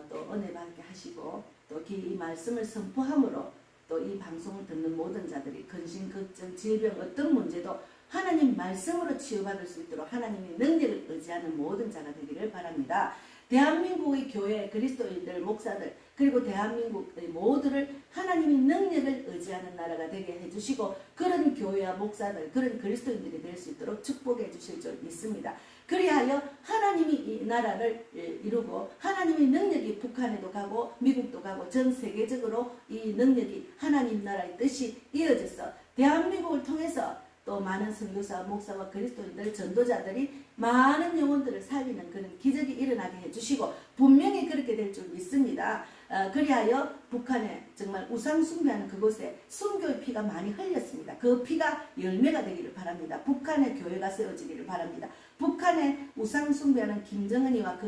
또 은혜 받게 하시고 또 이 말씀을 선포함으로 또 이 방송을 듣는 모든 자들이 근심, 걱정, 질병 어떤 문제도 하나님 말씀으로 치유받을 수 있도록 하나님의 능력을 의지하는 모든 자가 되기를 바랍니다. 대한민국의 교회, 그리스도인들, 목사들 그리고 대한민국의 모두를 하나님의 능력을 의지하는 나라가 되게 해주시고 그런 교회와 목사들, 그런 그리스도인들이 될 수 있도록 축복해 주실 줄 믿습니다. 그리하여 하나님이 이 나라를 이루고 하나님의 능력이 북한에도 가고 미국도 가고 전 세계적으로 이 능력이 하나님 나라의 뜻이 이어져서 대한민국을 통해서 또 많은 선교사, 목사와 그리스도인들, 전도자들이 많은 영혼들을 살리는 그런 기적이 일어나게 해주시고 분명히 그렇게 될 줄 믿습니다. 그리하여 북한에 정말 우상 숭배하는 그곳에 순교의 피가 많이 흘렸습니다. 그 피가 열매가 되기를 바랍니다. 북한의 교회가 세워지기를 바랍니다. 북한에 우상 숭배하는 김정은이와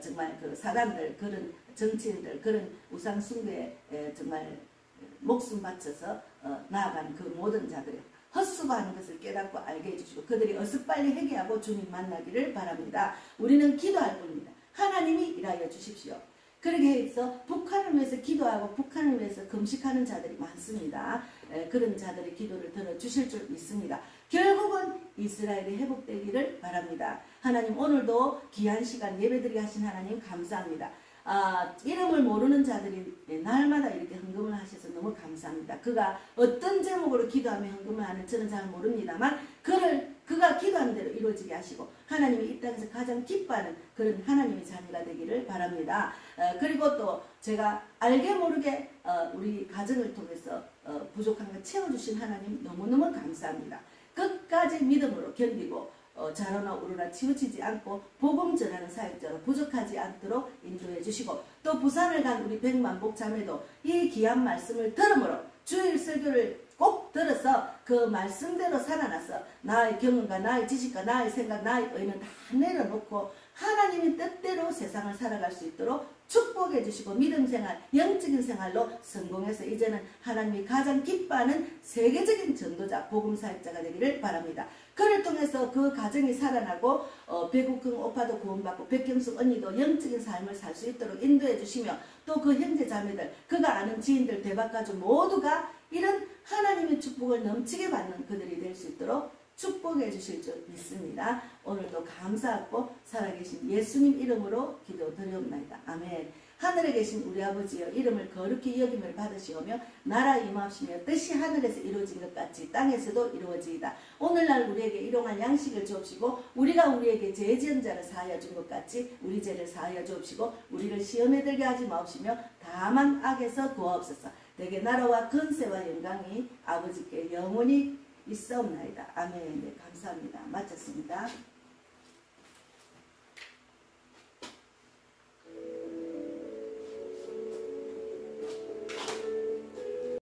정말 그 사람들, 그런 정치인들, 그런 우상 숭배에 정말 목숨 바쳐서 나아가는 그 모든 자들이 헛수고하는 것을 깨닫고 알게 해주시고 그들이 어서 빨리 회개하고 주님 만나기를 바랍니다. 우리는 기도할 뿐입니다. 하나님이 일하여 주십시오. 그렇게 해서 북한을 위해서 기도하고 북한을 위해서 금식하는 자들이 많습니다. 그런 자들의 기도를 들어주실 줄 믿습니다. 결국은 이스라엘이 회복되기를 바랍니다. 하나님 오늘도 귀한 시간 예배드리게 하신 하나님 감사합니다. 이름을 모르는 자들이 날마다 이렇게 헌금을 하셔서 너무 감사합니다. 그가 어떤 제목으로 기도하며 헌금을 하는 저는 잘 모릅니다만 그가 기도하는 대로 이루어지게 하시고 하나님이 이 땅에서 가장 기뻐하는 그런 하나님의 자녀가 되기를 바랍니다. 그리고 또 제가 알게 모르게 우리 가정을 통해서 부족한 걸 채워주신 하나님 너무너무 감사합니다. 끝까지 믿음으로 견디고 자라나 오르나 치우치지 않고 복음 전하는 사역자로 부족하지 않도록 인도해 주시고 또 부산을 간 우리 백만복 자매도 이 귀한 말씀을 들음으로 주일 설교를 꼭 들어서 그 말씀대로 살아나서 나의 경험과 나의 지식과 나의 생각 나의 의는 다 내려놓고 하나님의 뜻대로 세상을 살아갈 수 있도록 축복해 주시고 믿음 생활, 영적인 생활로 성공해서 이제는 하나님이 가장 기뻐하는 세계적인 전도자, 복음 사역자가 되기를 바랍니다. 그를 통해서 그 가정이 살아나고 배국흥 오빠도 구원받고 백경숙 언니도 영적인 삶을 살 수 있도록 인도해 주시며 또 그 형제 자매들, 그가 아는 지인들, 대박가족 모두가 이런 하나님의 축복을 넘치게 받는 그들이 될 수 있도록 축복해 주실 줄 믿습니다. 오늘도 감사하고 살아계신 예수님 이름으로 기도드리옵나이다. 아멘. 하늘에 계신 우리 아버지여 이름을 거룩히 여김을 받으시오며 나라 임하시며 뜻이 하늘에서 이루어진 것 같이 땅에서도 이루어지이다. 오늘날 우리에게 일용할 양식을 주옵시고 우리가 우리에게 죄 지은 자를 사하여 준 것 같이 우리 죄를 사하여 주옵시고 우리를 시험에 들게 하지 마옵시며 다만 악에서 구하옵소서. 내게 나라와 권세와 영광이 아버지께 영원히 있사옵나이다. 아멘. 네, 감사합니다. 마쳤습니다.